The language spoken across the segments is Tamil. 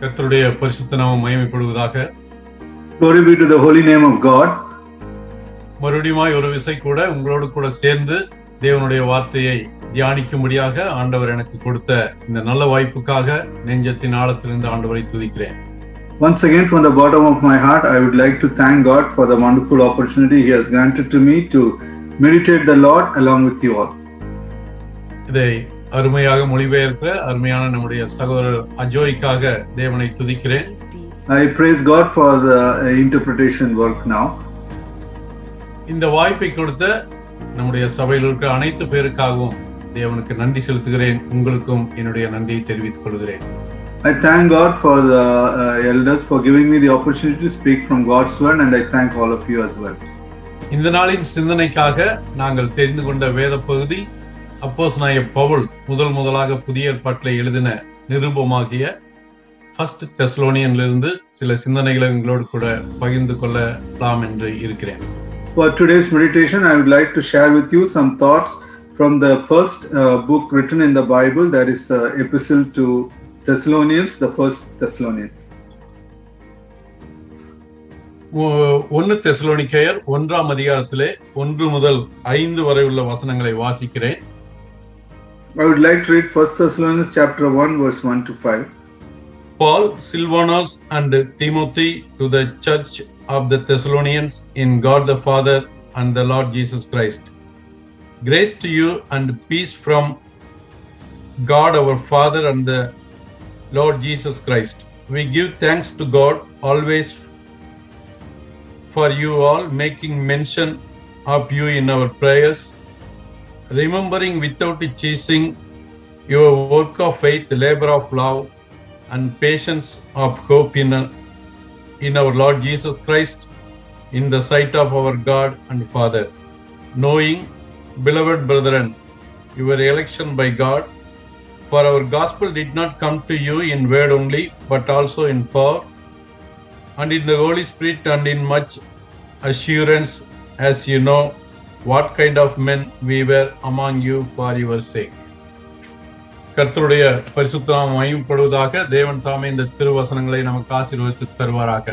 கர்த்தருடைய பரிசுத்த நாமம் மகிமைப்படுவதாக. Glory be to the holy name of God. மறுபடியும் ஒரு விசை கூட உங்களோடு கூட சேர்ந்து தேவனுடைய வார்த்தையை தியானிக்கும்படியாக ஆண்டவர் எனக்கு கொடுத்த இந்த நல்ல வாய்ப்புக்காக நெஞ்சத்தின் ஆழத்திலிருந்து ஆண்டவரை துதிக்கிறேன். Once again, from the bottom of my heart, I would like to thank God for the wonderful opportunity He has granted to me to meditate the Lord along with you all. இதை அருமையாக மொழிபெயர்க்கிற அருமையான நம்முடைய சகோதரர் அஜோய்க்காக தேவனை துதிக்கிறேன். I praise God for the interpretation work now. இந்த வாய்ப்பை கொடுத்த நம்முடைய சபையில் இருக்கிற அனைத்து பேருக்காகவும் தேவனுக்கு நன்றி செலுத்துகிறேன். உங்களுக்கும் என்னுடைய நன்றியை தெரிவித்துக் கொள்கிறேன். I thank God for the elders for giving me the opportunity to speak from God's word, and I thank all of you as well. இந்த நாளின் சிந்தனைக்காக நாங்கள் தெரிந்து கொண்ட வேத பகுதி அப்போஸ்தலனாகிய பவுல் முதலாக புதிய ஏற்பாட்டிலே எழுதின நிருபமாகிய 1 தெசலோனியனிலிருந்து சில சிந்தனைகளை உங்களோடு கூட பகிர்ந்து கொள்ளலாம் என்று இருக்கிறேன். For today's meditation, I would like to share with you some thoughts from the first book written in the Bible, that is the epistle to Thessalonians, the first Thessalonians. 1 தெசலோனிக்கேயர் 1ஆம் அதிகாரத்திலே 1 முதல் 5 வரை உள்ள வசனங்களை வாசிக்கிறேன். I would like to read 1 Thessalonians chapter 1 verse 1 to 5. Paul, Silvanus and Timothy to the church of the Thessalonians in God the Father and the Lord Jesus Christ. Grace to you and peace from God our Father and the Lord Jesus Christ. We give thanks to God always for you all, making mention of you in our prayers, remembering without ceasing your work of faith, labor of love, and patience of hope in our Lord Jesus Christ, in the sight of our God and Father, knowing, beloved brethren, your election by God, for our gospel did not come to you in word only, but also in power, and in the Holy Spirit, and in much assurance, as you know what kind of men we were among you for your sake. கர்த்தருடைய பரிசுத்த நாமம் மகிமைப்படுவதாக. தேவன் தாமே இந்த திருவசனங்களை நமக்கு ஆசீர்வதித்து தருவாராக.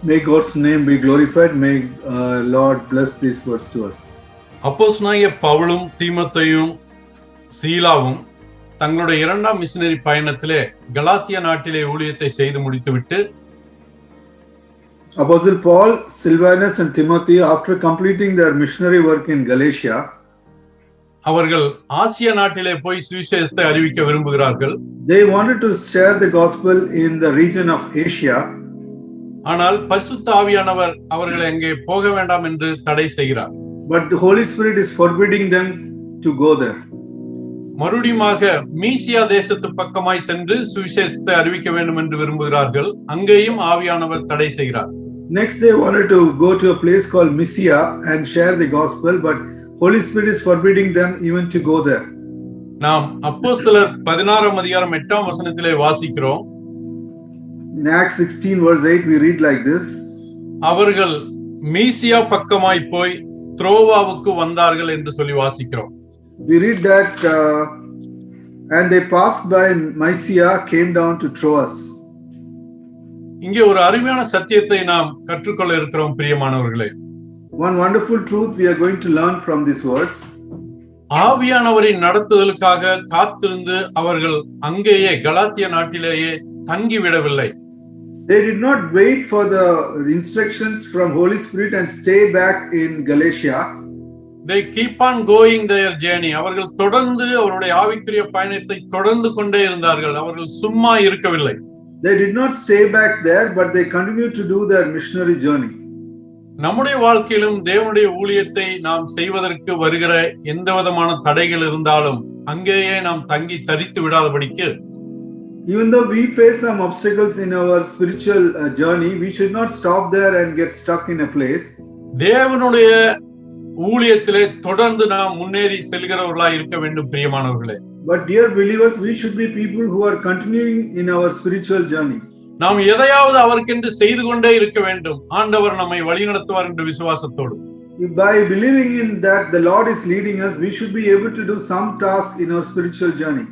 May God's name be glorified. May Lord bless these words to us. அப்போஸ்தலனாகிய பவுலும் தீமோத்தேயும் சீலாவும் தங்களுடைய 2ஆம் மிஷனரி பயணத்திலே கலாத்தியா நாட்டிலே ஊழியத்தை செய்து முடித்துவிட்டு, Apostle Paul, Silvanus and Timothy, after completing their missionary work in Galatia, அவர்கள் ஆசியா நாட்டிலே போய் சுவிசேஷத்தை அறிவிக்க விரும்புகிறார்கள். They wanted to share the gospel in the region of Asia. ஆனால் பரிசுத்த ஆவியானவர் அவர்களை அங்கே போக வேண்டாம் என்று தடை செய்கிறார். But the Holy Spirit is forbidding them to go there. மறுபடியுமாக மீசியா தேசத்து பக்கமாய் சென்று சுவிசேஷத்தை அறிவிக்க வேண்டும் என்று விரும்புகிறார்கள். அங்கேயும் ஆவியானவர் தடை செய்கிறார். Next they wanted to go to a place called Mysia and share the gospel, but Holy Spirit is forbidding them even to go there. நாம் அப்போஸ்தலர் 16ஆம் அதிகாரம் 8ஆம் வசனத்திலே வாசிக்கிறோம். In Acts 16 verse 8 we read like this. அவர்கள் மீசியா பக்கமாய் போய் த்ரோவாவுக்கு வந்தார்கள் என்று சொல்லி வாசிக்கிறோம். We read that and they passed by Mysia, came down to Troas. இங்கே ஒரு அருமையான சத்தியத்தை நாம் கற்றுக்கொள்ள இருக்கிறோம் பிரியமானவர்களே. One wonderful truth we are going to learn from these words. ஆவியானவரின் நடத்துதலுக்காக காத்திருந்து அவர்கள் அங்கேயே கலாத்தியா நாட்டிலேயே தங்கிவிடவில்லை. They did not wait for the instructions from Holy Spirit and stay back in Galatia. They keep on going their journey. அவர்கள் தொடர்ந்து அவருடைய ஆவிக்குரிய பயணத்தை தொடர்ந்து கொண்டே இருந்தார்கள். அவர்கள் சும்மா இருக்கவில்லை. They did not stay back there, but they continued to do their missionary journey. நம்முடைய வாழ்க்கையிலும் தேவனுடைய ஊழியத்தை நாம் செய்வதற்கு வருகிற எந்த விதமான தடைகள் இருந்தாலும் அங்கேயே நாம் தங்கி தரித்து விடாதபடிக்கு, even though we face some obstacles in our spiritual journey, we should not stop there and get stuck in a place. தேவனுடைய ஊழியத்திலே தொடர்ந்து நாம் முன்னேறி செல்கிறவர்களாய் இருக்க வேண்டும் பிரியமானவர்களே. But dear believers, we should be people who are continuing in our spiritual journey. நாம் எதையாவது அவருக்கென்று செய்து கொண்டே இருக்க வேண்டும். ஆண்டவர் நம்மை வழிநடத்துவார் என்ற விசுவாசத்தோடு. By believing in that the Lord is leading us, we should be able to do some task in our spiritual journey.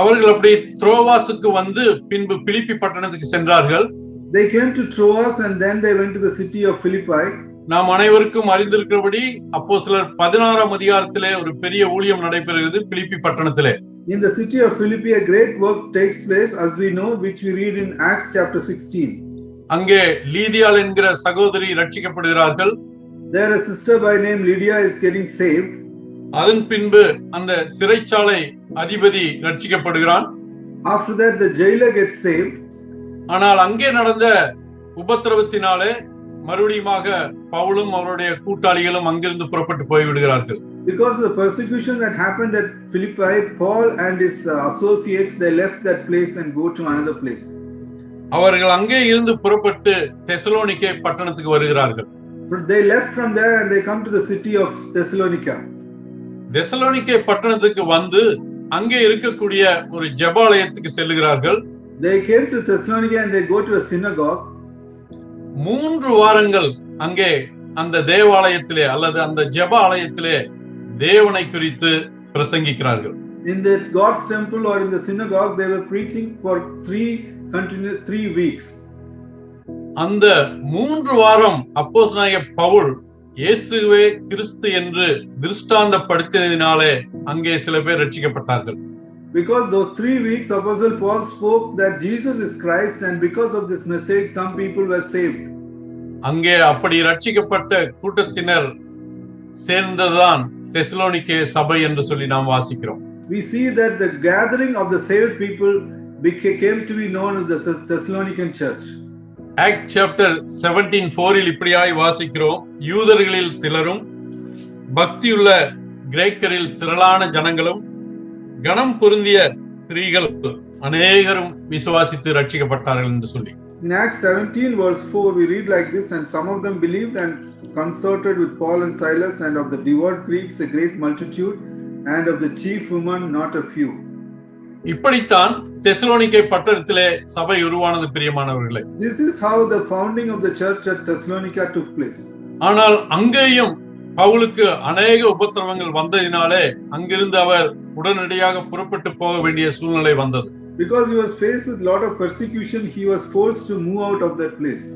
அவர்கள் அப்படி த்ரோவாசுக்கு வந்து பின்பு பிலிப்பி பட்டணத்துக்கு சென்றார்கள். They came to Troas and then they went to the city of Philippi. நாம் அனைவருக்கும் அறிந்திருக்கிறபடி அப்போஸ்தலர் 16ஆம் அதிகாரத்திலே ஒரு பெரிய ஊழியம் நடைபெறுகிறது பிலிப்பி பட்டணத்திலே. In the city of Philippi a great work takes place, as we know, which we read in Acts chapter 16. அங்கே லீதியாள் என்கிற சகோதரி ரட்சிக்கப்படுகிறார்கள். There a sister by name Lydia is getting saved. அதன் பின்பு அந்த சிறைச்சாலை அதிபதி ரட்சிக்கப்படுகிறான். After that the jailer gets saved. ஆனால் அங்கே நடந்த உபத்திரவத்தினாலே மறுபடியுமாக பவுலும் அவருடைய கூட்டாளிகளும் அங்கிருந்து புறப்பட்டு போய்விடுகிறார்கள். Because of the persecution that happened at Philippi, Paul and his associates, they left that place and go to another place. அவர்கள் அங்கே இருந்து புறப்பட்டு தெசலோனிக்கே பட்டணத்துக்கு வருகிறார்கள். They left from there and they come to the city of Thessalonica. Thessalonica பட்டணத்துக்கு வந்து அங்கே இருக்கக்கூடிய ஒரு ஜெபாலயத்துக்கு செல்லுகிறார்கள். They came to Thessalonica and they go to a synagogue. 3 வாரங்கள் அங்கே அந்த தேவாலயத்திலே அல்லது அந்த ஜெபாலயத்திலே தேவனை குறித்து பிரசங்கிக்கிறார்கள். In the God's temple or in the synagogue they were preaching for 3 weeks. அந்த 3 வாரம் அப்போஸ்தலனாகிய பவுல் இயேசுவே கிறிஸ்து என்று திருஷ்டாந்தப்படுத்தினதினாலே அங்கே சில பேர் ரட்சிக்கப்பட்டார்கள். Because those 3 weeks Apostle Paul spoke that Jesus is Christ, and because of this message some people were saved. அங்கே அப்படி ரட்சிக்கப்பட்ட கூட்டத்தினர் சேர்ந்ததுதான் தெசலோனிக்கே சபை என்று சொல்லி நாம் வாசிக்கிறோம். We see that the gathering of the saved people came to be known as the Thessalonican church. Act chapter 17:4 இப்படியாய் வாசிக்கிறோம். யூதர்களில் சிலரும் பக்தியுள்ள கிரேக்கரில் திரளான ஜனங்களும் கணம் பொருந்திய ஸ்திரீகள் அநேகரும் விசுவாசித்து ரட்சிக்கப்பட்டார்கள் என்று சொல்லி. In Acts 17 verse 4 we read like this, and some of them believed and consorted with Paul and Silas, and of the devout Greeks a great multitude, and of the chief women not a few. இப்படித்தான் தெசலோனிக்கே பட்டணத்திலே சபை உருவானது பிரியமானவர்களே. This is how the founding of the church at Thessalonica took place. ஆனால் அங்கேயும் பவுலுக்கு அநேக உபத்திரவங்கள் வந்ததினாலே அங்கிருந்து அவர் உடனடியாக புறப்பட்டு போக வேண்டிய சூழ்நிலை வந்தது. Because he was faced with lot of persecution, he was forced to move out of that place.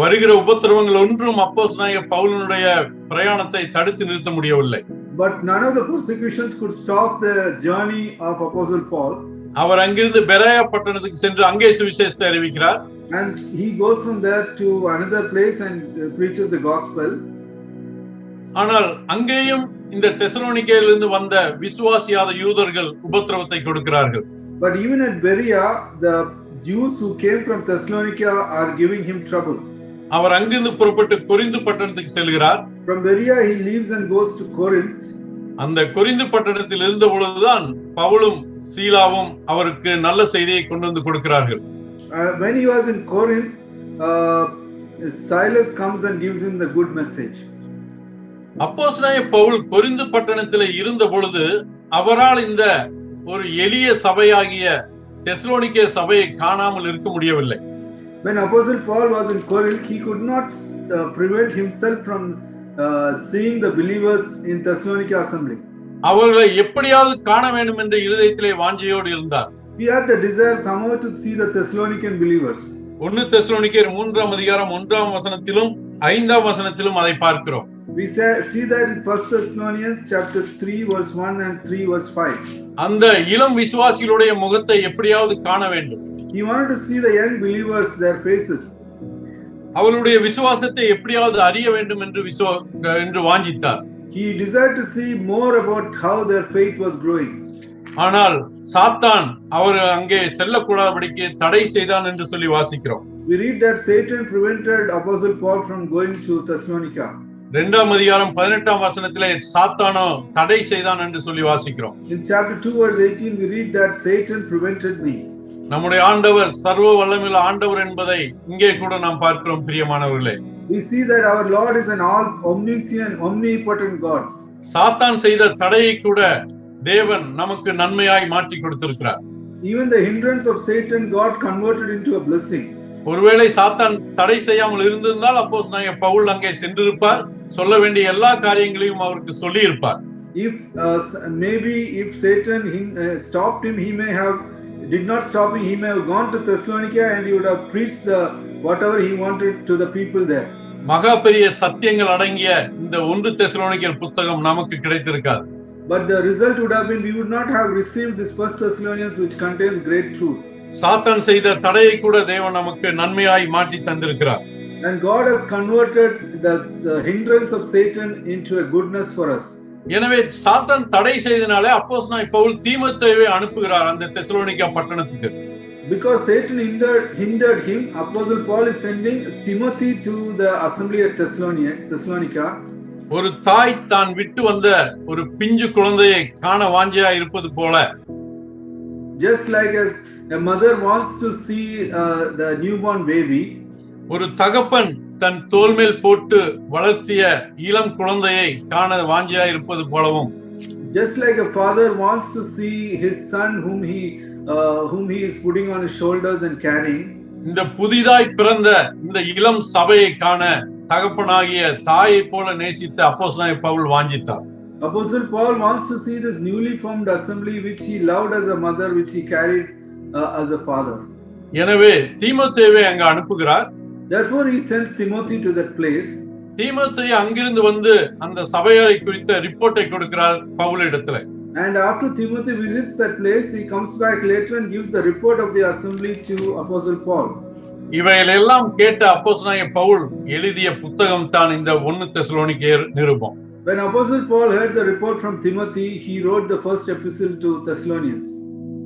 வருகிற உபத்திரவங்கள் ஒன்றும் அப்போஸ்தலனாகிய பவுலினுடைய பிரயாணத்தை தடுத்து நிறுத்த முடியவில்லை. But none of the persecutions could stop the journey of Apostle Paul. அவர் அங்கிருந்து பெராயா பட்டணத்துக்கு சென்று அங்கே சுவிசேஷத்தை அறிவிக்கிறார். And he goes from there to another place and preaches the gospel. ஆனால் அங்கேயும் இந்த தெசலோனிக்கேயிலிருந்து வந்த விசுவாசியாத யூதர்கள் உபத்திரவத்தை கொடுக்கிறார்கள். But even at Berea, the Jews who came from Thessalonica are giving him trouble. அவர் அங்கிருந்து புறப்பட்டு கொரிந்து பட்டணத்துக்கு செல்கிறார். From Berea he leaves and goes to Corinth. அந்த கொரிந்து பட்டணத்தில் இருந்த பொழுதுதான் பவுலும் சீலாவும் அவருக்கு நல்ல செய்தியை கொண்டு வந்து கொடுக்கிறார்கள். When he was in Corinth, Silas comes and gives him the good message. அப்போஸ்தலனாகிய பவுல் கொரிந்து பட்டணத்திலே இருந்த பொழுது அவரால் இந்த ஒரு எளிய சபையாகிய தெசலோனிக்கே சபையை காணாமல் இருக்க முடியவில்லை. When Apostle Paul was in Corinth, he could not prevent himself from seeing the believers in Thessalonica assembly. அவர்களை எப்படியாவது காண வேண்டும் என்ற இருதயத்திலே வாஞ்சையோடு இருந்தார். He had the desire somehow to see the Thessalonican believers. 1 தெசலோனிக்கேயர் 3ஆம் அதிகாரம் 1ஆம் வசனத்திலும் 5ஆம் வசனத்திலும் அதை பார்க்கிறோம். We see that in 1 Thessalonians chapter 3 verse 1 and 3 verse 5. அந்த இளம் விசுவாசிகளுடைய முகத்தை எப்படியாவது காண வேண்டும். He wanted to see the young believers, their faces. அவருடைய விசுவாசத்தை எப்படியாவது அறிய வேண்டும் என்று வாஞ்சித்தார். He desired to see more about how their faith was growing. ஆனால் சாத்தான் அவர் அங்கே செல்லக்கூடாதபடிக்கு தடை செய்தான் என்று சொல்லி வாசிக்கிறோம். We read that Satan prevented Apostle Paul from going to Thessalonica. 2ஆம் அதிகாரம் 18ஆம் வசனத்திலே சாத்தானோ தடை செய்தான் என்று சொல்லி வாசிக்கிறோம். In chapter 2 verse 18 we read that Satan prevented me. நம்முடைய ஆண்டவர் சர்வ வல்லமையுள்ள ஆண்டவர் என்பதை இங்கே கூட நாம் பார்க்கிறோம் பிரியமானவர்களே. We see that our Lord is an all omniscient, omnipotent God. சாத்தான் செய்த தடையை கூட தேவன் நமக்கு நன்மையாய் மாற்றி கொடுத்திருக்கிறார். Even the hindrance of Satan God converted into a blessing. ஒருவேளை சாத்தான் தடை செய்யாமல் இருந்திருந்தால் அப்போஸ்தலனாகிய பவுல் அங்கே சென்றிருப்பார், சொல்ல வேண்டிய எல்லா காரியங்களையும் அவருக்கு சொல்லி இருப்பார். if maybe if Satan stopped him, he may have did not stop him. He may have gone to Thessalonica and he would have preached whatever he wanted to the people there. மகா பெரிய சத்தியங்கள் அடங்கிய இந்த 1 தெசலோனிக்கர் புத்தகம் நமக்கு கிடைத்திருக்காது. But the result would have been we would not have received this 1 Thessalonians which contains great truths. சாத்தான் செய்த தடையை கூட தேவன் நமக்கு நன்மையாய் மாற்றி தந்திருக்கிறார். And God has converted the hindrance of Satan into a goodness for us. எனவே சாத்தான் தடை செய்தனாலே அப்போஸ்தலனாகிய பவுல் தீமோத்தேயுவை அனுப்புகிறார் அந்த தெசலோனிக்கா பட்டணத்துக்கு. Because Satan hindered him, Apostle Paul is sending Timothy to the assembly at Thessalonica. ஒரு தாய் தான் விட்டு வந்த ஒரு பிஞ்சு குழந்தையை காண வாஞ்சையா இருப்பது போல, just like as a mother wants to see the newborn baby, ஒரு தகப்பன் தன் தோள் மேல் போட்டு வளர்த்திய இளம் குழந்தையை காண வாஞ்சையா இருப்பது போலவும், just like a father wants to see his son whom he is putting on his shoulders and carrying, இந்த புதிதாய் பிறந்த இந்த இளம் சபையை காண தகப்பனாகிய தாயை போல நேசித்த அப்போஸ்தலனாகிய Pavul வாஞ்சித்தார். Apostle Paul wants to see this newly formed assembly which he loved as a mother, which he carried as a father. எனவே தீமோத்தேயுவை அங்க அனுப்புகிறார். Therefore he sends Timothy to that place. தீமோத்தேயு அங்கிருந்து வந்து அந்த சபையாரை குறித்த ரிப்போர்ட்டை கொடுக்கிறார் பவுலிடத்துல. And after Timothy visits that place, he comes back later and gives the report of the assembly to Apostle Paul. இவையெல்லாம் கேட்ட அப்போஸ்தலனாகிய பவுல் எழுதிய புத்தகம் தான் இந்த 1 தெசலோனிக்கேயர் நிருபம். When Apostle Paul heard the report from Timothy, he wrote the first epistle to Thessalonians.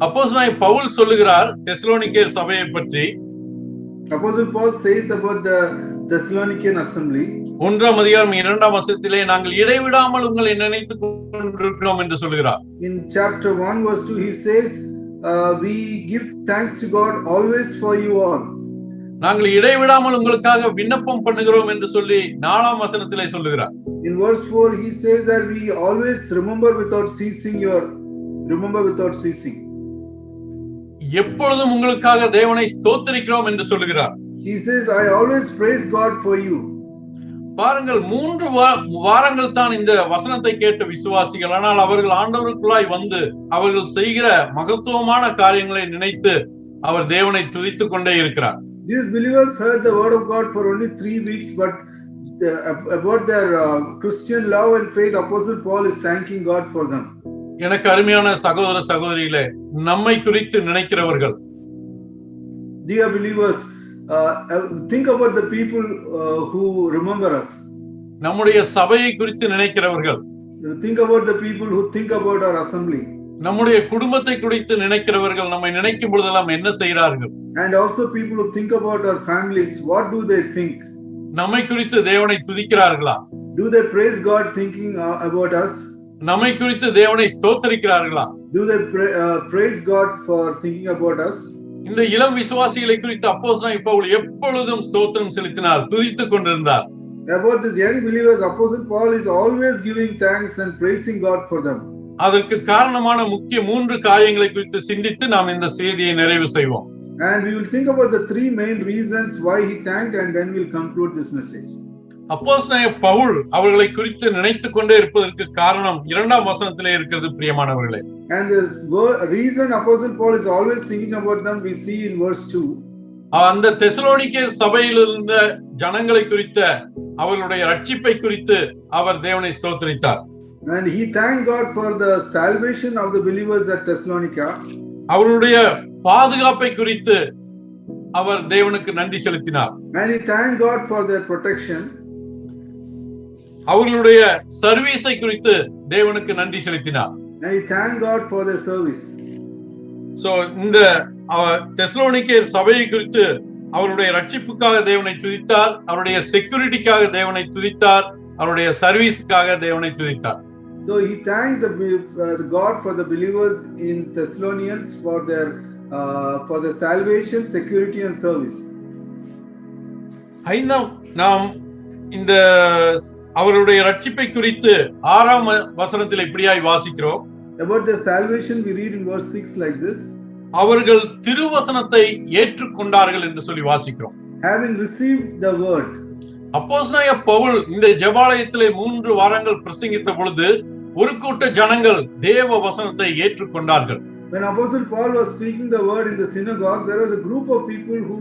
அப்போஸ்தலனாகிய பவுல் சொல்லுகிறார் தெசலோனிக்கேயர் சபையை பற்றி. Apostle Paul says about the Thessalonican assembly. 1ஆம் அதிகாரம் 2ஆம் வசனத்திலே நாங்கள் இடைவிடாமல் உங்களை நினைத்துக் கொண்டிருக்கிறோம் என்று சொல்கிறார். In chapter 1 verse 2 he says we give thanks to God always for you all. நாங்கள் இடைவிடாமல் உங்களுக்காக விண்ணப்பம் பண்ணுகிறோம் என்று சொல்லி 4ஆம் வசனத்திலே சொல்லுகிறார். In verse 4 he says that we always remember without ceasing. எப்பொழுதும் உங்களுக்காக தேவனை ஸ்தோத்திரிக்கிறோம் என்று சொல்லுகிறார். He says I always praise God for you. பாருங்கள் 3 வாரங்கள் தான் இந்த வசனத்தை கேட்ட விசுவாசிகள், ஆனால் அவர்கள் ஆண்டவருக்குள்ளாய் வந்து அவர்கள் செய்கிற மகத்துவமான காரியங்களை நினைத்து அவர் தேவனை துதித்துக் கொண்டே இருக்கிறார். These believers heard the word of God for only 3 weeks, but about their Christian love and faith, Apostle Paul is thanking God for them. எனக்கு அருமையான சகோதர சகோதரிகளே, நம்மை குறித்து நினைக்கிறவர்கள், dear believers, think about the people who remember us. நம்முடைய சபையை குறித்து நினைக்கிறவர்கள், think about the people who think about our assembly. நம்முடைய குடும்பத்தை குறித்து நினைக்கிறவர்கள் நம்மை நினைக்கும் பொழுதெல்லாம் என்ன செய்கிறார்கள்? And also people who think about our families, what do they think? நம்மை குறித்து தேவனை துதிக்கிறார்களா? Do they praise God thinking about us? நம்மை குறித்து தேவனை ஸ்தோத்திரிக்கிறார்களா? Do they praise God for thinking about us? இந்த இளம் விசுவாசிகளை குறித்து அப்போஸ்தலனாகிய பவுல் எப்பொழுதும் ஸ்தோத்திரம் செலுத்தினார், துதித்துக் கொண்டிருந்தார். About these young believers, Apostle Paul is always giving thanks and praising God for them. அதற்கு காரணமான முக்கிய 3 காரியங்களை குறித்து சிந்தித்து நாம் இந்த செய்தியை நிறைவு செய்வோம். And we will think about the 3 main reasons why he thanked, and then we'll conclude this message. அப்போஸ்தலனாகிய பவுல் அவர்களை குறித்து நினைத்துக் கொண்டே இருப்பதற்கு காரணம் 2ஆம் வசனத்திலே இருக்கிறது பிரியமானவர்களே. And this reason Apostle Paul is always thinking about them, we see in verse 2. அந்த தெசலோனிக்கேயர் சபையில் இருந்த ஜனங்களை குறித்த அவர்களுடைய ரட்சிப்பை குறித்து அவர் தேவனை ஸ்தோத்திரித்தார். And he thanked God for the salvation of the believers at Thessalonica. அவருடைய பாதுகாப்பை குறித்து அவர் தேவனுக்கு நன்றி செலுத்தினார். And he thanked God for their protection. அவர்களுடைய சர்வீஸை குறித்து தேவனுக்கு நன்றி செலுத்தினார். And he thanked God for their service. So இந்த தெசலோனிக்கேயர் சபையை குறித்து அவருடைய ரட்சிப்புக்காக தேவனை துதித்தார், அவருடைய செக்யூரிட்டிக்காக தேவனை துதித்தார், அவருடைய சர்வீஸுக்காக தேவனை துதித்தார். So he thanked God for the believers in Thessalonians for their salvation, security and service. நாம் இந்த அவருடைய ரட்சிப்பை குறித்து 6ஆம் வசனத்தில் இப்படியாய் வாசிக்கிறோம். About their salvation we read in verse 6 like this. அவர்கள் திருவசனத்தை ஏற்றுக்கொண்டார்கள் என்று சொல்லி வாசிக்கிறோம். Having received the word. அப்போஸ்தலனாகிய பவுல் இந்த ஜெபாலயத்திலே 3 வாரங்கள் பிரசங்கித்த பொழுது ஒரு கூட்ட ஜனங்கள் தேவ வசனத்தை ஏற்றுக்கொண்டார்கள். When Apostle Paul was speaking the word in the synagogue, there was a group of people who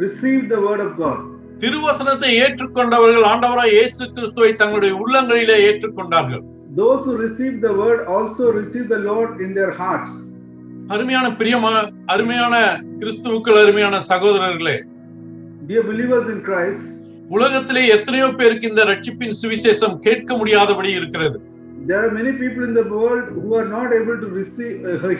received the word of God. திருவசனத்தை ஏற்றுக்கொண்டவர்கள் ஆண்டவராய் இயேசு கிறிஸ்துவை தங்களுடைய உள்ளங்களிலே ஏற்றுக்கொண்டார்கள். Those who received the word also received the Lord in their hearts. அருமையான கிறிஸ்துவுக்குள் அருமையான சகோதரர்களே, dear believers in Christ, உலகத்திலே எத்தனையோ பேருக்கு இந்த ரட்சிப்பின் சுவிசேஷம் கேட்க முடியாதபடி இருக்கிறது. There are many people in the world who are not able to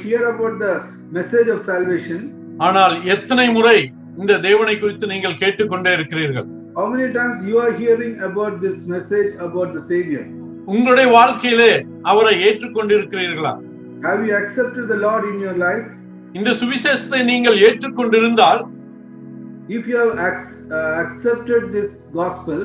hear about the message of salvation. ஆனால் எத்தனை முறை இந்த தேவனை குறித்து நீங்கள் கேட்டுக்கொண்டே இருக்கிறீர்கள்? How many times you are hearing about this message about the Savior? உங்களுடைய வாழ்க்கையிலே அவரை ஏற்றுக்கொண்டிருக்கிறீர்களா? Have you accepted the Lord in your life? இந்த சுவிசேஷத்தை நீங்கள் ஏற்றுக்கொண்டிருந்தால், if you have accepted this gospel,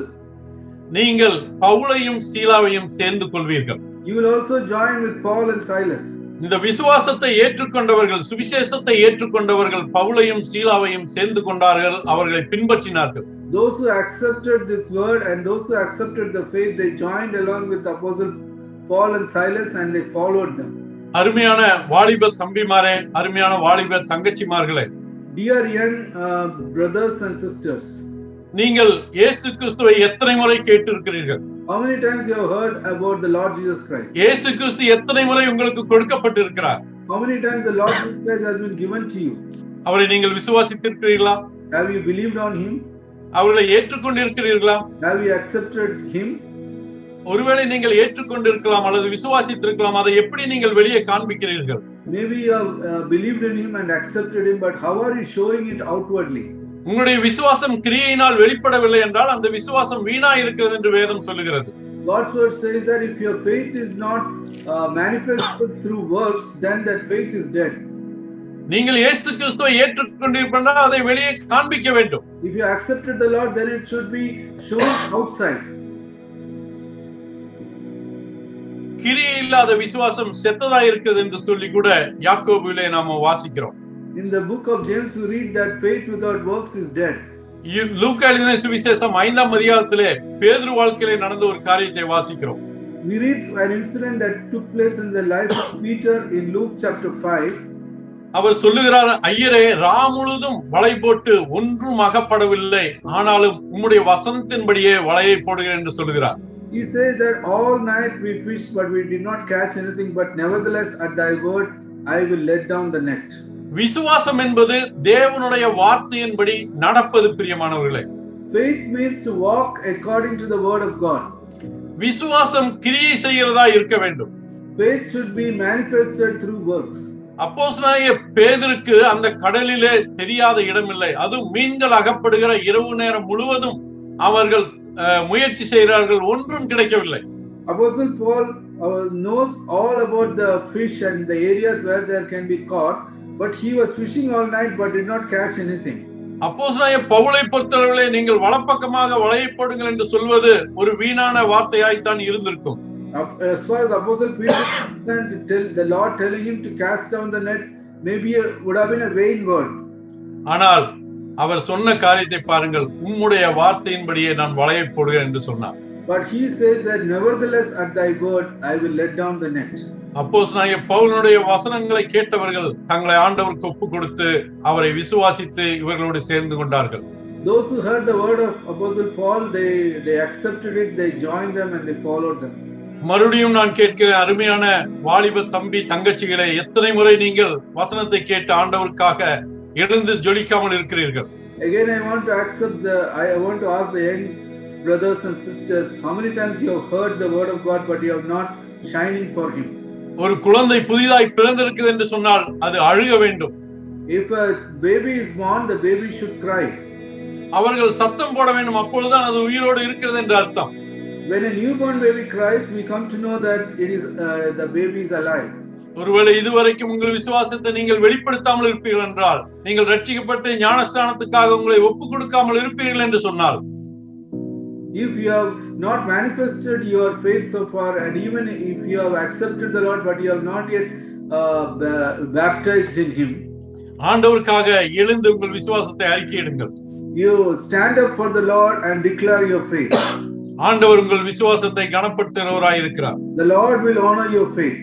நீங்கள் பவுலையும் சீலாவையும் சேர்ந்து கொள்வீர்கள். You will also join with Paul and Silas. இந்த விசுவாசத்தை ஏற்றுக்கொண்டவர்கள், சுவிசேஷத்தை ஏற்றுக்கொண்டவர்கள் பவுலையும் சீலாவையும் சேர்ந்து கொண்டார்கள், அவர்களை பின்பற்றினார்கள். Those who accepted this word and those who accepted the faith, they joined along with Apostle Paul and Silas and they followed them. அருமையான வாலிப தம்பிமாரே, அருமையான வாலிப தங்கச்சிமார்களே, dear young brothers and sisters, நீங்கள் இயேசு கிறிஸ்துவை எத்தனை முறை கேட்டிருக்கிறீர்கள்? How many times you have heard about the Lord Jesus Christ? இயேசு கிறிஸ்து எத்தனை முறை உங்களுக்கு கொடுக்கப்பட்டிருக்கிறார்? How many times the Lord Jesus Christ has been given to you? அவரை நீங்கள் விசுவாசித்திருக்கிறீர்களா? Have you believed on him? அவரை ஏற்றுக்கொண்டிருக்கிறீர்களா? Have you accepted him? ஒருவேளை நீங்கள் ஏற்றுக்கொண்டிருக்கலாம் அல்லது விசுவாசித்திருக்கலாம், அதை எப்படி நீங்கள் வெளியே காண்பிக்கிறீர்கள்? Maybe you have believed in him and accepted him, but how are you showing it outwardly? உங்களுடைய விசுவாசம் கிரியையினால் வெளிப்படவில்லை என்றால் அந்த விசுவாசம் வீணா இருக்கிறது என்று வேதம் சொல்லுகிறது. God's word says that if your faith is not manifested through works, then that faith is dead. நீங்கள் இயேசு கிறிஸ்துவை ஏற்றுக்கொண்டிருப்பீர்கள், அதை வெளியே காண்பிக்க வேண்டும். If you accepted the Lord, then it should be shown outside. கிரியை இல்லாத விசுவாசம் செத்ததா இருக்கிறது என்று சொல்லி கூட யாக்கோபிலே நாம வாசிக்கிறோம். In the book of James we read that faith without works is dead. லூக்கா எழுதின சுவிசேஷம் 5ஆம் அதிகாரத்திலே பேதுரு வாழ்க்கையிலே நடந்த ஒரு காரியத்தை வாசிக்கிறோம். We read an incident that took place in the life of Peter in Luke chapter 5. அவர் சொல்லுகிறார், ஐயரே, முழுதும் வலை போட்டு ஒன்றும் அகப்படவில்லை, ஆனாலும் உம்முடைய வசனத்தின்படியே வலையை போடுகிறேன் என்று சொல்லுகிறார். He says that all night we fished but we did not catch anything, but nevertheless at thy word I will let down the net. விசுவாசம் என்பது தேவனுடைய வார்த்தையின்படி நடப்பது. பிரியமானவர்களே, faith means to walk according to the word of God. விசுவாசம் கிரியை செய்கிறதா இருக்க வேண்டும். Faith should be manifested through works. அப்போஸ்தலனாகிய பேதுருக்கு அந்த கடலிலே தெரியாத இடமில்லை. அதுவும் மீன்கள் அகப்படுகிற இரவு நேரம் முழுவதும் அவர்கள் முயற்சி செய்கிறார்கள், ஒன்றும் கிடைக்கவில்லை. Apostle Paul knows all about the fish and the areas where there can be caught, but he was fishing all night but did not catch anything. அப்போஸ்தலனாகிய பவுலை பொறுத்தளவிலே நீங்கள் வலப்பக்கமாக வலையை போடுங்கள் என்று சொல்வது ஒரு வீணான வார்த்தையாய்த்தான் இருந்திருக்கும். As far as Apostle Peter tell the Lord telling him to cast down the net, maybe it would have been a vain word. ஆனால் அவர் சொன்ன காரியத்தை பாருங்கள், உம்முடைய வார்த்தையின்படியே நான் வலையை போடுகிறேன் என்று சொன்னார். But he says that nevertheless at thy word I will let down the net. அப்போஸ்தலனாகிய பவுலுடைய வசனங்களை கேட்டவர்கள் தங்களை ஆண்டவருக்கு ஒப்பு கொடுத்து அவரை விசுவாசித்து இவர்களோடு சேர்ந்து கொண்டார்கள். Those who heard the word of Apostle Paul, they accepted it, they joined them and they followed them. மறுபடியும் நான் கேட்கிறேன், அருமையான வாலிப தம்பி தங்கச்சிகளே, எத்தனை முறை நீங்கள் வசனத்தை கேட்டு ஆண்டவருக்காக எழுந்து ஜொலிக்காமல் இருக்கிறீர்கள்? Again I want to ask the young brothers and sisters, how many times you have heard the word of God but you have not shining for him? ஒரு குழந்தை புதிதாய் பிறந்திருக்கிறது என்று சொன்னால் அது அழுக வேண்டும். If a baby is born, the baby should cry. அவர்கள் சத்தம் போட வேண்டும், அப்பொழுதுதான் அது உயிரோடு இருக்கிறது என்று அர்த்தம். When a newborn baby cries, we come to know that it is the baby is alive. ஒருவேளை இதுவரைக்கும் உங்கள் விசுவாசத்தை நீங்கள் வெளிப்படுத்தாமல் இருப்பீர்கள் என்றால், நீங்கள் ரட்சிக்கப்பட்டு ஞானஸ்தானத்துக்காக உங்களை ஒப்பு கொடுக்காமல் இருப்பீர்கள் என்று சொன்னால், if you have not manifested your faith so far, and even if you have accepted the Lord but you have not yet baptized in him, ஆண்டவருக்காக எழுந்து உங்கள் விசுவாசத்தை அறிக்கையிடுங்கள். You stand up for the Lord and declare your faith. ஆண்டவர் உங்கள் விசுவாசத்தை கனப்படுத்துகிறவராய் இருக்கிறார். The Lord will honor your faith.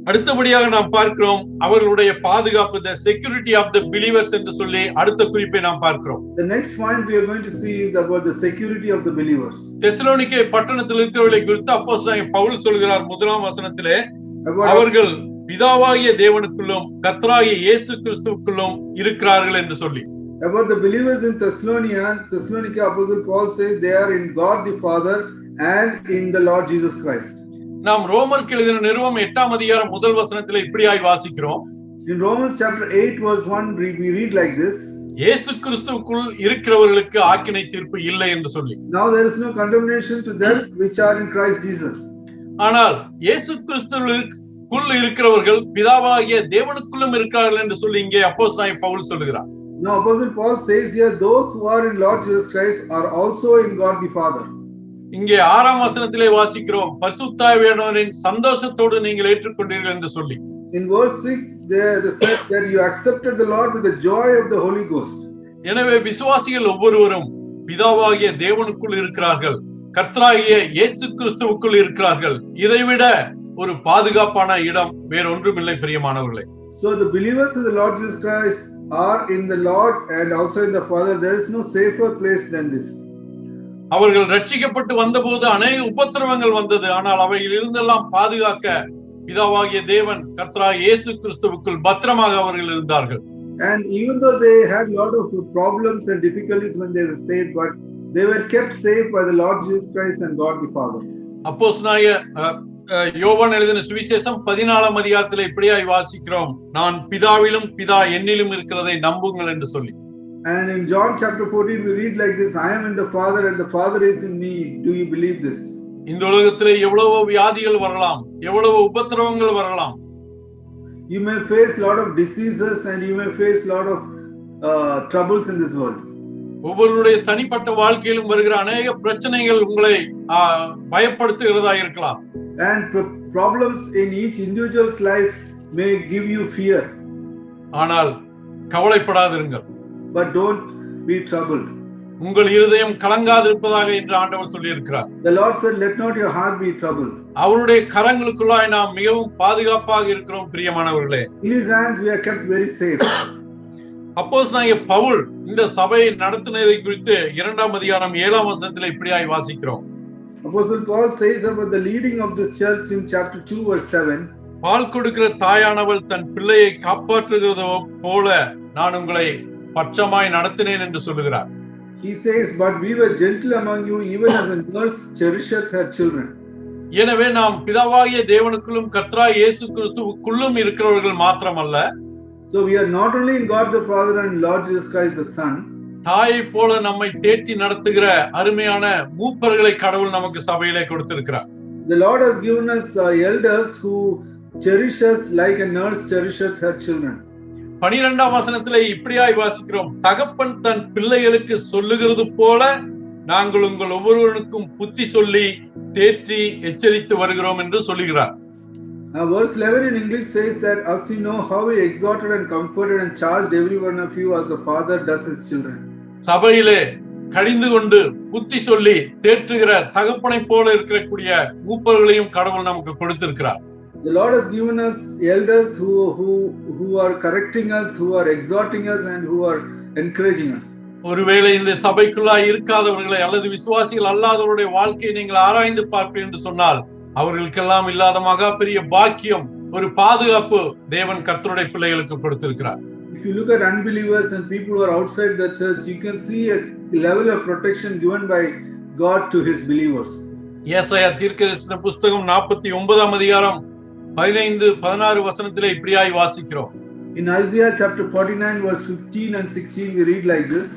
அடுத்தபடியாக நாம் பார்க்கிறோம் அவர்களுடைய பாதுகாப்பு, the security of the believers என்று சொல்லி அடுத்த குறிப்பை நாம் பார்க்கிறோம். The next point we are going to see is about the security of the believers. Thessalonica பட்டணத்தில் இருக்கிறவர்களை குறித்து அப்போஸ்தலனாகிய பவுல் சொல்கிறார் 1ஆம் வசனத்திலே, அவர்கள் பிதாவாகிய தேவனுக்குள்ளும் கர்த்தராகிய இயேசு கிறிஸ்துவுக்குள்ளும் இருக்கிறார்கள் என்று சொல்லி. About the believers in Thessalonica, Apostle Paul says they are in God the Father and in the Lord Jesus Christ. நாம் ரோமருக்கு எழுதின நிருபம் 8ஆம் அதிகாரம் முதல் வசனத்திலே இப்படியாய் வாசிக்கிறோம். In Romans chapter 8 verse 1 we read like this. இயேசு கிறிஸ்துவுக்குள் இருக்கிறவர்களுக்கு ஆக்கினை தீர்ப்பு இல்லை என்று சொல்லி. Now there is no condemnation to them which are in Christ Jesus. ஆனால் இயேசு கிறிஸ்துவுக்குள் இருக்கிறவர்கள் பிதாவாகிய தேவனுக்குள்ளும் இருக்கிறார்கள் என்று சொல்லி இங்கே அப்போஸ்தலனாகிய பவுல் சொல்கிறார். Now Apostle Paul says here, those who are in Lord Jesus Christ are also in God the Father. இங்கே 6ஆம் வசனத்திலே வாசிக்கிறோம், பரிசுத்த ஆவியானவரின் சந்தோஷத்தோடு நீங்கள் ஏற்றுக்கொண்டீர்கள் என்று சொல்லி. In verse 6 they said that you accepted the Lord with the joy of the Holy Ghost. எனவே விசுவாசிகள் ஒவ்வொருவரும் பிதாவாகிய தேவனுக்குள் இருக்கிறார்கள், கர்த்தராகிய இயேசு கிறிஸ்துவுக்குள் இருக்கிறார்கள். இதைவிட ஒரு பாதுகாப்பான இடம் வேறொன்றுமில்லை பிரியமானவர்களே. So the believers in the Lord Jesus Christ are in the Lord and also in the Father. There is no safer place than this. அவர்கள் ரட்சிக்கப்பட்டு வந்தபோது அநேக உபத்திரவங்கள் வந்தது, ஆனால் அவையில் இருந்தெல்லாம் பாதுகாக்க பிதாவாகிய தேவன் கர்த்தராகிய இயேசு கிறிஸ்துவுக்குள் பத்திரமாக அவர்கள் இருந்தார்கள். And even though they had a lot of problems and difficulties when they were saved, but they were kept safe by the Lord Jesus Christ and God the Father. அப்போஸ்தலனாகிய யோவான் எழுதின சுவிசேஷம் 14ஆம் அதிகாரத்திலே இப்படியாய் வாசிக்கிறோம், நான் பிதாவிலும் பிதா என்னிலும் இருக்கிறதை நம்புங்கள் என்று சொல்லி. And in John chapter 14 we read like this, I am in the Father and the Father is in me. Do you believe this? இந்த உலகத்திலே எவ்வளவோ வியாதிகள் வரலாம், எவ்வளவோ உபத்திரவங்கள் வரலாம். You may face a lot of diseases and you may face a lot of troubles in this world. ஒவ்வொருடைய தனிப்பட்ட வாழ்க்கையிலும் வருகிற அநேக பிரச்சனைகள் உங்களை பயப்படுத்துகிறதா இருக்கலாம். And problems in each individual's life may give you fear. ஆனால் கவலைப்படாதிருங்கள். But don't be troubled. உங்கள் இருதயம் கலங்காதிருப்பதாக என்று ஆண்டவர் சொல்லி இருக்கிறார். The Lord said, let not your heart be troubled. அவருடைய கரங்களுக்குள்ளாய் நாம் மிகவும் பாதுகாப்பாக இருக்கிறோம் பிரியமானவர்களே. In his hands we are kept very safe. அப்போஸ்தலனாகிய பவுல் இந்த சபையை நடத்தினதை குறித்து 2ஆம் அதிகாரம் 7ஆம் வசனத்திலே இப்படியாய் வாசிக்கிறோம். Apostle Paul says about the leading of this church in chapter 2 verse 7. பால் கொடுக்கிற தாயானவள் தன் பிள்ளையை காப்பாற்றுகிறதோ போல நான் உங்களை பட்சமாய் நடத்தினேன் என்று சொல்லுகிறார். He says, but we were gentle among you even as a nurse cherisheth her children. எனவே நாம் பிதாவாகிய தேவனுக்குள்ளும் கர்த்தராகிய இயேசு கிறிஸ்துவுக்குள்ளும் இருக்கிறவர்கள் மாத்திரமல்ல, so we are not only in God the Father and Lord Jesus Christ the Son. தாயை போல நம்மை தேற்றி நடத்துகிற அருமையான மூப்பர்களை கடவுள் நமக்கு சபையிலே கொடுத்திருக்கிறார். The Lord has given us elders who cherish us like a nurse cherisheth her children. 12ஆம் வசனத்திலே இப்படியாய் வாசிக்கிறோம், தகப்பன் தன் பிள்ளைகளுக்கு சொல்லுகிறது போல நாங்கள் உங்கள் ஒவ்வொருவருக்கும் புத்தி சொல்லி தேற்றி எச்சரித்து வருகிறோம் என்று சொல்லுகிறார். Verse 11 in English says that as you know how we exhorted and comforted and charged every one of you as a father doth his children. சபையிலே கடிந்து கொண்டு புத்தி சொல்லி தேற்றுகிற தகப்பனை போல இருக்கக்கூடிய மூப்பர்களையும் கடவுள் நமக்கு கொடுத்திருக்கிறார். The Lord has given us elders who are correcting us, who are exhorting us and who are encouraging us. ஒருவேளை இந்த சபைக்குள்ளாய் இருக்காதவர்களை அல்லது விசுவாசிகள் அல்லாதவருடைய வாழ்க்கையை நீங்கள் ஆராய்ந்து பார்ப்பீர்கள் என்று சொன்னால் அவர்களுக்கெல்லாம் இல்லாத மகா பெரிய பாக்கியம், ஒரு பாதுகாப்பு தேவன் கர்த்தருடைய பிள்ளைகளுக்கு கொடுத்திருக்கிறார். If you look at unbelievers and people who are outside the church, you can see a level of protection given by God to his believers. ஏசாயா தீர்க்கதரிசன புத்தகம் 49ஆம் அதிகாரம் 15-16 வசனத்திலே இப்படியாய் வாசிக்கிறோம். In Isaiah chapter 49 verse 15 and 16 we read like this.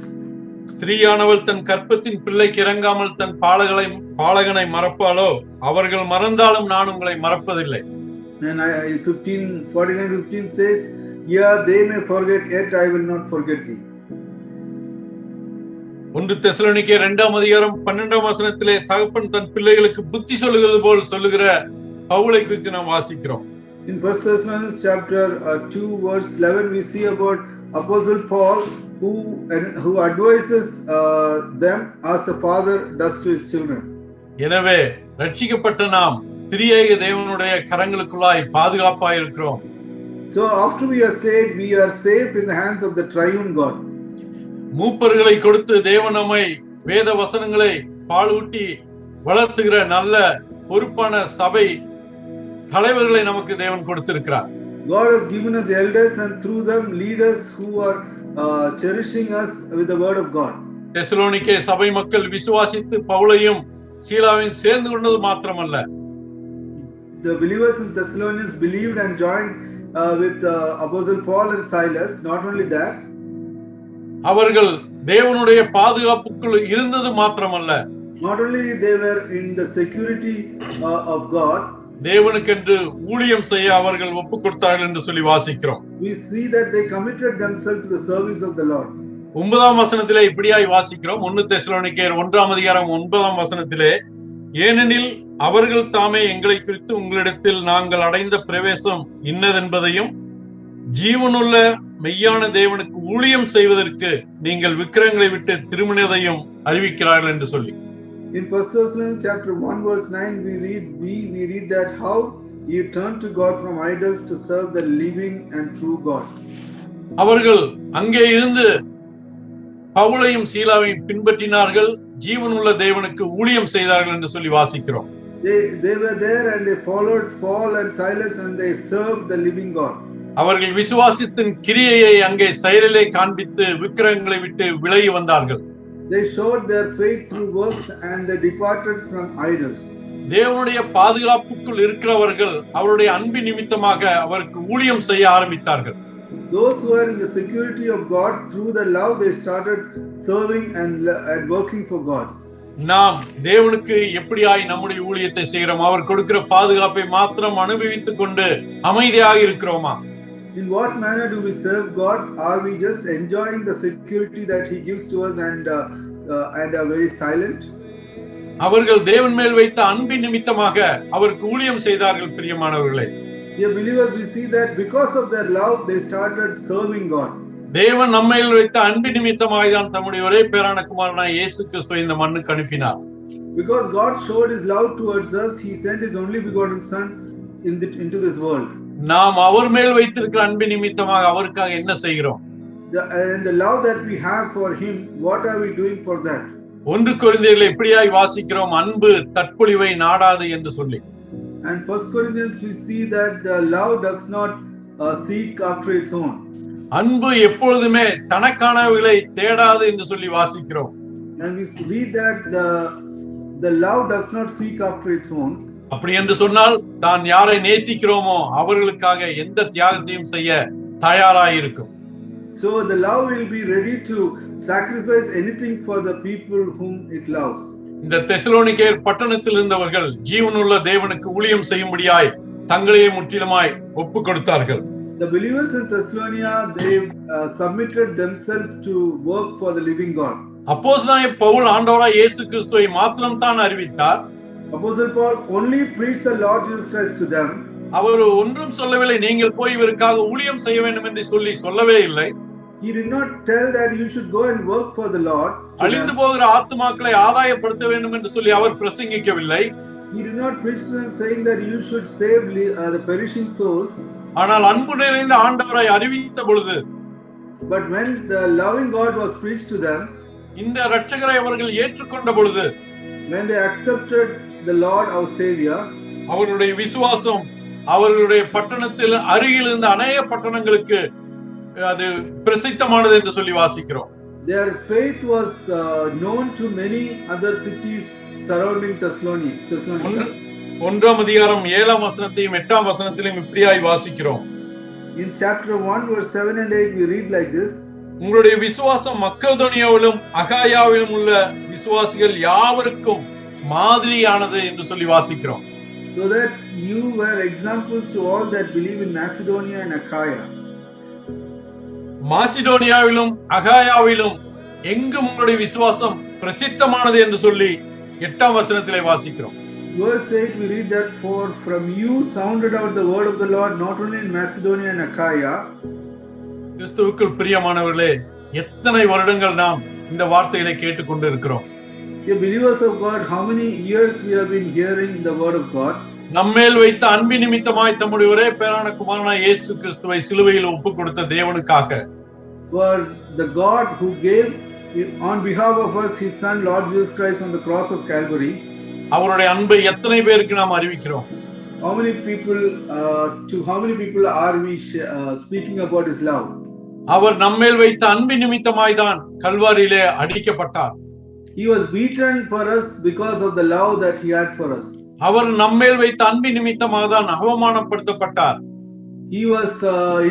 ஸ்திரீயானவள் தன் கற்பத்தின் பிள்ளைக்கு இறங்காமல் தன் பாலகனை மறப்பாளோ, அவர்கள் மறந்தாலும் நான் உங்களை மறப்பதில்லை. And 49:15 says, yeah, they may forget, yet I will not forget thee. 1 Thessalonica 2ஆம் அதிகாரம் 12ஆம் வசனத்திலே தகப்பன் தன் பிள்ளைகளுக்கு புத்தி சொல்லுகிறது போல் சொல்லுகிற பவுலை குறித்து நாம் வாசிக்கிறோம். In 1 Thessalonians chapter 2 verse 11 we see about Apostle Paul who advises them as the father does to his children. எனவே ரட்சிக்கப்பட்ட நாம் திரியேக தேவனுடைய கரங்களுக்குள்ளாய் பாதுகாப்பாய் இருக்கிறோம். So after we are saved, we are safe in the hands of the triune God. மூப்பர்களை கொடுத்து தேவன் நம்மை வேத வசனங்களை பாலூட்டி வளர்த்துகிற நல்ல பொறுப்பான சபை தலைவர்களை நமக்கு தேவன் கொடுத்திருக்கிறார். God has given us elders and through them leaders who are cherishing us with the word of God. Thessalonica சபை மக்கள் விசுவாசித்து பவுலையும் சீலாவையும் சேர்ந்து கொண்டது மாத்திரமல்ல, The believers in Thessalonians believed and joined with Apostle Paul and Silas. Not only that, அவர்கள் தேவனுடைய பாதுகாப்புக்குள் இருந்தது மாத்திரமல்ல, not only they were in the security of God, தேவனுக்கென்று ஊழியம் செய்ய அவர்கள் ஒப்பு கொடுத்தார்கள் என்று சொல்லி வாசிக்கிறோம். we see that they committed themselves to the service of the Lord. 9ஆம் வசனத்திலே இப்படியாய் வாசிக்கிறோம். 1 தெசலோனிக்கேயர் 1ஆம் அதிகாரம் 9ஆம் வசனத்திலே, ஏனெனில் அவர்கள் தாமே எங்களை குறித்து உங்களிடத்தில் நாங்கள் அடைந்த பிரவேசம் இன்னதென்பதையும் ஜீவனுள்ள மெய்யான தேவனுக்கு ஊழியம் செய்வதற்கு நீங்கள் விக்கிரகங்களை விட்டு திரும்பினதையும் அறிவிக்கிறார்கள் என்று சொல்லி. In 1 Thessalonians chapter 1 verse 9 we read that how you turn to God from idols to serve the living and true God. அவர்கள் அங்கே இருந்து பவுலையும் சீலாவையும் பின்பற்றினார்கள், ஜீவனுள்ள தேவனுக்கு ஊழியம் செய்தார்கள் என்று சொல்லி வாசிக்கிறோம். They were there and they followed Paul and Silas and they served the living God. அவர்கள் விசுவாசத்தின் கிரியையை அங்கே செயலிலே காண்பித்து விக்கிரகங்களை விட்டு விலகி வந்தார்கள். They showed their faith through works and they departed from idols. தேவனுடைய பாதுகாப்புக்குள் இருக்கிறவர்கள் அவருடைய அன்பு நிமித்தமாக அவருக்கு ஊழியம் செய்ய ஆரம்பித்தார்கள். Those who are in the security of God, through the love they started serving and working for God. நாம் தேவனுக்கு எப்படியாய் நம்முடைய ஊழியத்தை செய்கிறோம்? அவர் கொடுக்கிற பாதுகாப்பை மாத்திரம் அனுபவித்துக் கொண்டு அமைதியாக இருக்கிறோமா? In what manner do we serve God? Are we just enjoying the security that He gives to us and are very silent? அவர்கள் தேவன் மேல் வைத்த அன்பின் நிமித்தமாக அவருக்கு ஊழியம் செய்தார்கள். பிரியமானவர்களே, Dear believers, we see that because of their love they started serving God. தேவன் நம்மேல் வைத்த அன்பின் நிமித்தமாக தான் தம்முடைய ஒரே பேரான குமாரனாய் இயேசு கிறிஸ்துவை இந்த மண்ணுக்கு அனுப்பினார். Because God showed His love towards us, He sent His only begotten Son into this world. நாம் அவர் மேல் வைத்திருக்கிற அன்பின் நிமித்தமாக அவருக்காக என்ன செய்கிறோம்? And the love that we have for Him, what are we doing for that? 1 கொரிந்தியரில் எப்படியாய் வாசிக்கிறோம்? அன்பு தற்பொழிவை நாடாது என்று சொல்லி. And 1 Corinthians we see that the love does not seek after its own. அன்பு எப்பொழுதுமே தனக்கானவைகளை தேடாது என்று சொல்லி வாசிக்கிறோம். And we read that the love does not seek after its own. அப்படி என்று சொன்னால் தான் யாரை நேசிக்கிறோமோ அவர்களுக்காக எந்த தியாகத்தையும் செய்ய தயாராயிருக்கும். So the love will be ready to sacrifice anything for the people whom it loves. இந்த தெசலோனிக்கேயர் பட்டணத்தில் இருந்தவர்கள் ஜீவனுள்ள தேவனுக்கு ஊழியம் செய்யும்படியாய் தங்களையே முற்றிலுமாய் ஒப்பு கொடுத்தார்கள். The believers in Thessalonica, they submitted themselves to work for the living God. அப்போஸ்தலனாகிய பவுல் ஆண்டவராய் இயேசு கிறிஸ்துவை மாத்திரம் தான் அறிவித்தார். Apostle Paul only preached the Lord Jesus Christ to them. அவர் ஒன்றும் சொல்லவில்லை, நீங்கள் போய் இவருக்காக ஊழியம் செய்ய வேண்டும் என்று சொல்லவே இல்லை. He did not tell that you should go and work for the Lord. அழிந்து போகிற ஆத்துமாக்களை ஆதாயப்படுத்த வேண்டும் என்று சொல்லி அவர் பிரசங்கிக்கவில்லை. He did not preach to them saying that you should save the perishing souls. ஆனால் அன்பு நிறைந்த ஆண்டவரை அறிவித்த பொழுது, but when the loving God was preached to them, இந்த இரட்சகரை அவர்கள் ஏற்றுக்கொண்ட பொழுது, when they accepted the Lord our Savior, அவர்களுடைய விசுவாசம் அவர்களுடைய பட்டணத்தில் அருகில் இருந்த அநேக பட்டணங்களுக்கு அது பிரசித்தமானது என்று சொல்லி வாசிக்கிறோம். Their faith was known to many other cities surrounding Thessalonica. 1ஆம் அதிகாரம் 7ஆம் வசனத்தையும் 8ஆம் வசனத்திலும் இப்படியாய் வாசிக்கிறோம். In chapter 1 verse 7 and 8 we read like this. உங்களுடைய விசுவாசம் மக்கெதோனியாவிலும் அகாயாவிலும் உள்ள விசுவாசிகள் யாவருக்கும் மாதிரியானது என்று சொல்லி வாசிக்கிறோம். So that you were examples to all that believe in Macedonia and Achaia. மாசிடோனியாவிலும் அகாயாவிலும் எங்கும் உங்களுடைய விசுவாசம் பிரசித்தமானது என்று சொல்லி 8ஆம் வசனத்திலே வாசிக்கிறோம். We verse 8 we read that, for from you sounded out the word of the Lord not only in Macedonia and Achaia. கிறிஸ்துவுக்குள் பிரியமானவர்களே, எத்தனை வருடங்கள் நாம் இந்த வார்த்தைகளை கேட்டுக்கொண்டு இருக்கிறோம். Dear believers of God, how many years we have been hearing the word of God? நம்மேல் வைத்த அன்பின் நிமித்தமாய் தம்முடைய ஒரே பேரான குமாரனாய் இயேசு கிறிஸ்துவை சிலுவையில் ஒப்புக் கொடுத்த தேவனுக்காக, for the God who gave on behalf of us his son Lord Jesus Christ on the cross of Calvary. அவருடைய அன்பை எத்தனை பேருக்கு நாம் அறிவிக்கிறோம்? How many people are we speaking about his love? அவர் நம்மேல் வைத்த அன்பின் நிமித்தமாய் தான் கல்வாரியிலே அடிக்கப்பட்டார். He was beaten for us because of the love that he had for us. அவர் நம்மேல் வைத்த அன்பின் நிமித்தமாக தான் அவமானப்படுத்தப்பட்டார். He was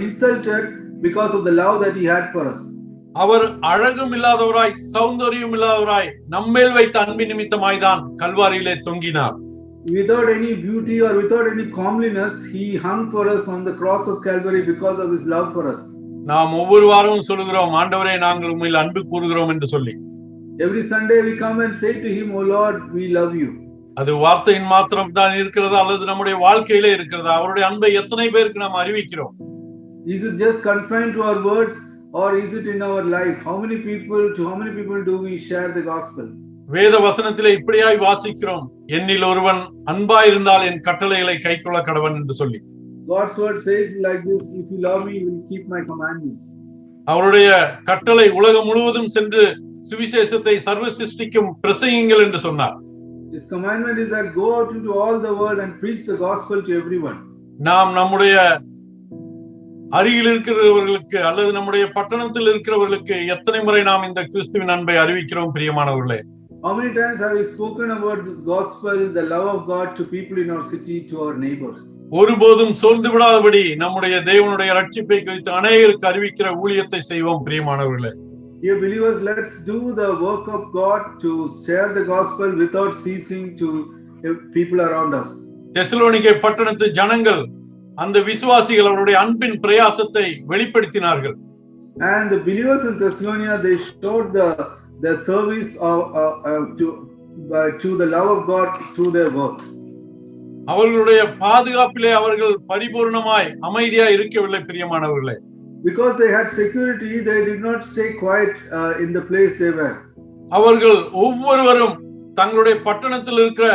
insulted because of the love that he had for us. அவர் அழகும் இல்லாதவராய் சௌந்தரியம் இல்லாதவராய் நம்மேல் வைத்த அன்பின் நிமித்தமாய் தான் கல்வாரியிலே தொங்கினார். Without any beauty or without any comeliness, he hung for us on the cross of Calvary because of his love for us. நாம் ஒவ்வொரு வாரமும் சொல்லுகிறோம், ஆண்டவரே நாங்கள் உம்மில் அன்பு கூறுகிறோம் என்று சொல்லி. Every Sunday we come and say to him, "Oh Lord, we love you." அது வார்த்தையின் மாத்திரம் தான் இருக்கிறதா அல்லது நம்முடைய வாழ்க்கையிலே இருக்கிறதா? அவருடைய அன்பை எத்தனை பேருக்கு நாம் அறிவிக்கிறோம்? Is it just confined to our words or is it in our life? How many people do we share the gospel? வேத வசனத்திலே இப்படியாய் வாசிக்கிறோம், என்னில் ஒருவன் அன்பாய் இருந்தால் என் கட்டளைகளை கைக்கொள்ள கடவன் என்று சொல்லி. God's word says like this, "If you love me, you will keep my commandments." அவருடைய கட்டளை உலகம் முழுவதும் சென்று சுவிசேஷத்தை சர்வ சிருஷ்டிக்கும் பிரசங்கியுங்கள் என்று சொன்னார். His commandment is that go out into all the world and preach the gospel to everyone. நாம் நம்முடைய அருகில் இருக்கிறவர்களுக்கு அல்லது நம்முடைய பட்டணத்தில் இருக்கிறவர்களுக்கு எத்தனை முறை நாம் இந்த கிறிஸ்துவின் அன்பை அறிவிக்கிறோம் பிரியமானவர்களே? How many times have we spoken about this gospel, the love of God, to people in our city, to our neighbors? ஒருபோதும் சோர்ந்து விடாதபடி நம்முடைய தேவனுடைய ரட்சிப்பை குறித்து அநேகருக்கு அறிவிக்கிற ஊழியத்தை செய்வோம் பிரியமானவர்களே. Dear believers, let's do the work of God to share the gospel without ceasing to people around us. Thessalonica பட்டணத்து ஜனங்கள், அந்த விசுவாசிகள் அவருடைய அன்பின் பிரயாசத்தை வெளிப்படுத்தினார்கள். And the believers in Thessalonica, they showed the service to the love of God through their work. அவர்களுடைய பாதுகாப்பிலே அவர்கள் பரிபூர்ணமாய் அமைதியாய் இருக்கவில்லை பிரியமானவர்களே. Because they had security, they did not stay quiet in the place they were. அவர்கள் ஒவ்வொருவரும் தங்களுடைய பட்டணத்தில் இருக்கிற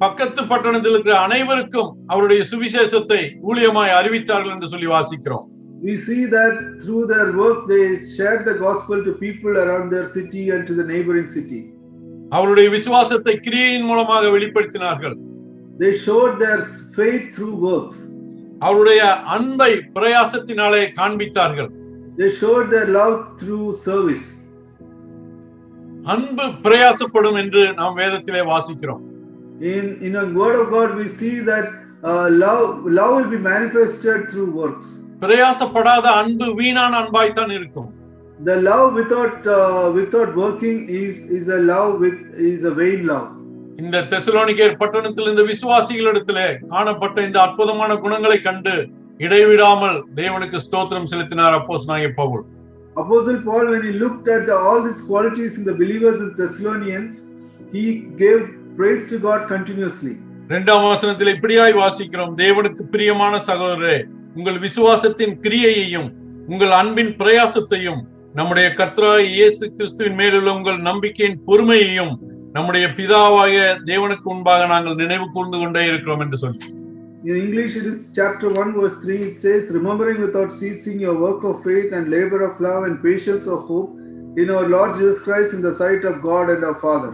பக்கத்து பட்டணத்தில் இருக்கிற அனைவருக்கும் அவருடைய சுவிசேஷத்தை ஊழியமாய் அறிவித்தார்கள் என்று சொல்லி வாசிக்கிறோம். We see that through their work they shared the gospel to people around their city and to the neighboring city. அவருடைய விசுவாசத்தை கிரியையின் மூலமாக வெளிப்படுத்தினார்கள். They showed their faith through works. அவருடைய அன்பை பிரயாசத்தினாலே காண்பித்தார்கள். They showed their love through service. அன்பு பிரயாசப்படும் என்று நாம் வேதத்திலே வாசிக்கிறோம். In a word of God we see that love will be manifested through works. பிரயாசப்படாத அன்பு வீணான அன்பாய்த்தான் இருக்கும். The love without working is a vain love. இந்த தெசலோனிக்கேர் பட்டணத்தில் இந்த விசுவாசிகளிடத்திலே காணப்பட்ட இந்த அற்புதமான குணங்களை கண்டு இடைவிடாமல் தேவனுக்கு ஸ்தோத்திரம் செலுத்தினார் அப்போஸ்தலனாகிய Pavul. Apostle Paul, when he looked at all these qualities in the believers in Thessalonians, he gave praise to God continuously. இரண்டாம் வசனத்தில் இப்படியாய் வாசிக்கிறோம், தேவனுக்கு பிரியமான சகோதரரே, உங்கள் விசுவாசத்தின் கிரியையையும் உங்கள் அன்பின் பிரயாசத்தையும் நம்முடைய கர்த்தராகிய இயேசு கிறிஸ்துவின் மேலுள்ள உங்கள் நம்பிக்கையின் பொறுமையையும் நம்முடைய பிதாவாகிய தேவனுக்கு முன்பாக நாங்கள் நினைவு கூர்ந்து கொண்டே இருக்கிறோம் என்று சொல்லி. In English it is chapter 1 verse 3, it says, "Remembering without ceasing your work of faith and labor of love and patience of hope in our Lord Jesus Christ in the sight of God and our Father."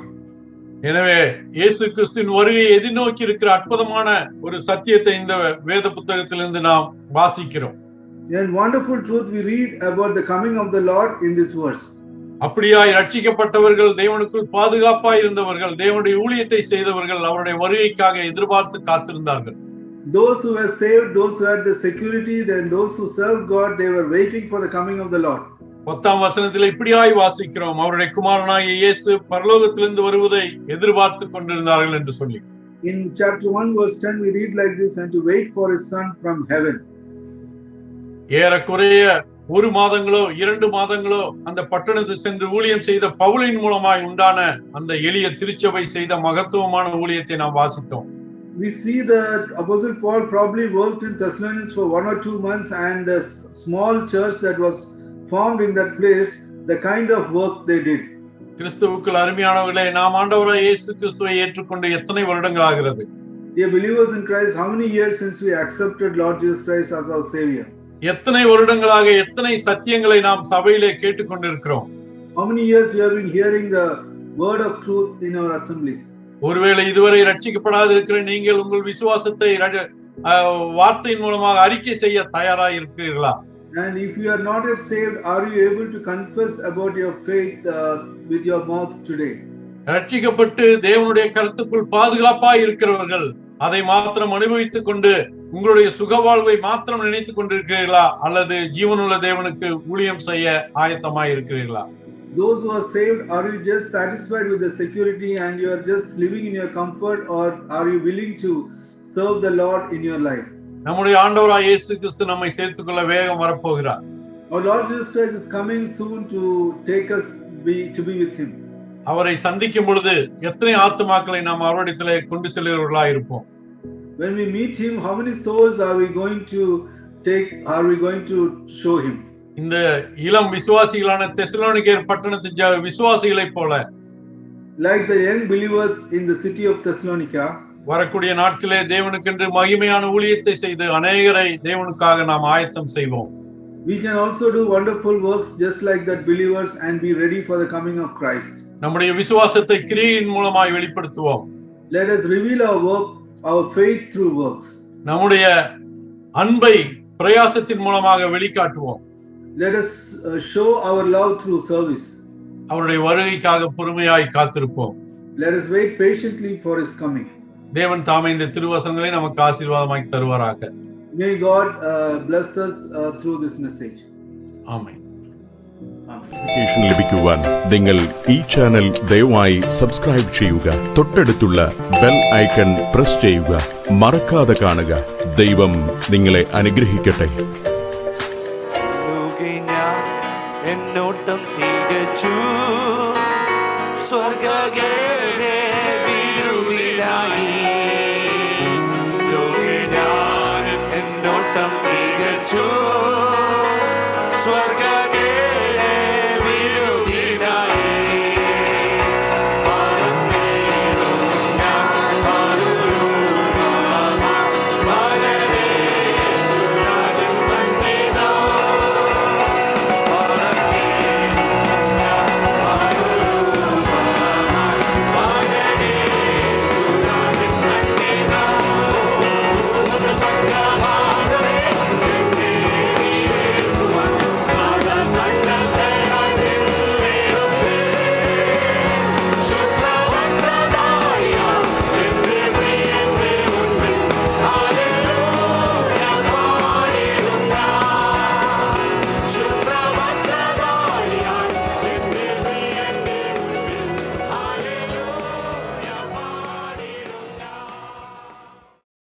எனவே இயேசு கிறிஸ்துவின் வருகையை எதிர்நோக்கி இருக்கிற அற்புதமான ஒரு சத்தியத்தை இந்த வேத புத்தகத்திலிருந்து நாம் வாசிக்கிறோம். And wonderful truth we read about the coming of the Lord in this verse. அப்படியாய் ரட்சிக்கப்பட்டவர்கள், தேவனுக்குள் பாதுகாப்பாய் இருந்தவர்கள், தேவனுடைய ஊழியத்தை செய்தவர்கள் அவருடைய வருகைக்காக எதிர்பார்த்து காத்திருந்தார்கள். Those who were saved, those who had the security, then those who served God, they were waiting for the coming of the Lord. 10ஆம் வசனத்தில் இப்படியாய் வாசிக்கிறோம், அவருடைய குமாரனாகிய இயேசு பரலோகத்திலிருந்து வருவதை எதிர்பார்த்து கொண்டிருந்தார்கள் என்று சொல்லி. In chapter 1 verse 10 we read like this, "And to wait for his son from heaven." ஏறக்குறைய 1 மாதங்களோ 2 மாதங்களோ அந்த பட்டணத்துக்கு சென்று ஊழியம் செய்த பவுலின் மூலமாய் உண்டான அந்த எளிய திருச்சபை செய்த மகத்துவமான ஊழியத்தை நாம் வாசித்தோம். We see that Apostle Paul probably worked in Thessalonians for 1 or 2 months, and the small church that was formed in that place, the kind of work they did. கிறிஸ்துவுக்குள் அருமையானவர்களே, நாம் ஆண்டவராய் இயேசு கிறிஸ்துவை ஏற்றுக்கொண்டு எத்தனை வருடங்கள் ஆகிறது? Dear believers in Christ, how many years since we accepted Lord Jesus Christ as our Savior? எத்தனை வருடங்களாக எத்தனை சத்தியங்களை நாம் சபையிலே கேட்டுக்கொண்டிருக்கிறோம்? How many years we have been hearing the word of truth in our assemblies? ஒருவேளை இதுவரை ரட்சிக்கப்படாது இருக்கிற நீங்கள் உங்கள் விசுவாசத்தை வார்த்தையின் மூலமாக அறிக்கை செய்ய தயாராக இருக்கிறீர்களா? And if you are not yet saved, are you able to confess about your faith with your mouth today? ரட்சிக்கப்பட்டு தேவனுடைய கருத்துக்குள் பாதுகாப்பாய் இருக்கிறவர்கள் அதை மாத்திரம் அனுபவித்துக் கொண்டு உங்களுடைய சுகவாழ்வை மாத்திரம் நினைத்துக் கொண்டிருக்கிறீர்களா, அல்லது ஜீவனுள்ள தேவனுக்கு ஊழியம் செய்ய ஆயத்தமாய் இருக்கிறீர்களா? Those who are saved, are you just satisfied with the security and you are just living in your comfort, or are you willing to serve the Lord in your life? நம்முடைய ஆண்டவராய் இயேசு கிறிஸ்து நம்மை சேர்த்துக்கொள்ள வேகம் வரப்போகிறார். Our Lord Jesus Christ is coming soon to take us to be with him. அவரை சந்திக்கும் பொழுது எத்தனை ஆத்துமாக்களை நாம் அவரிடத்திலே கொண்டு செல்கிறவர்களாய் இருப்போம்? When we meet him, how many souls are we going to take? Are we going to show him? இந்த இளம் விசுவாசிகளான தெசலோனிக்கேயர் பட்டணத்து விசுவாசிகளைப் போல, like the young believers in the city of Thessalonica, வரக்கூடிய நாட்களே தேவனுக்கென்று மகிமையான ஊழியத்தை செய்து அநேகரை தேவனுக்காக நாம் ஆயத்தம் செய்வோம். We can also do wonderful works just like that believers and be ready for the coming of Christ. நம்முடைய விசுவாசத்தை கிரியையின் மூலமாய் வெளிப்படுத்துவோம். Let us reveal our work, our faith through works. நம்முடைய அன்பை பிரயாசத்தின் மூலமாக வெளிக்காட்டுவோம். Let us show our love through service. அவருடைய வருகைக்காக பொறுமையாய் காத்திருப்போம். Let us wait patiently for his coming. தேவன் தாமே இந்த திருவசனங்களை நமக்கு ஆசீர்வாதமாய் தருவாராக. May God bless us through this message. Amen. Notification ലഭിക്കുവാൻ നിങ്ങൾ ഈ ചാനൽ ദയവായി സബ്സ്ക്രൈബ് ചെയ്യുക. തൊട്ടടുത്തുള്ള ബെൽ ഐക്കൺ പ്രസ് ചെയ്യുക. മറക്കാതെ കാണുക. ദൈവം നിങ്ങളെ അനുഗ്രഹിക്കട്ടെ. എന്നോട്ടം തികച്ചു സ്വർഗ്ഗഗേഹവിരുവിലായി എന്നോട്ടം തികച്ചു സ്വർഗ്ഗ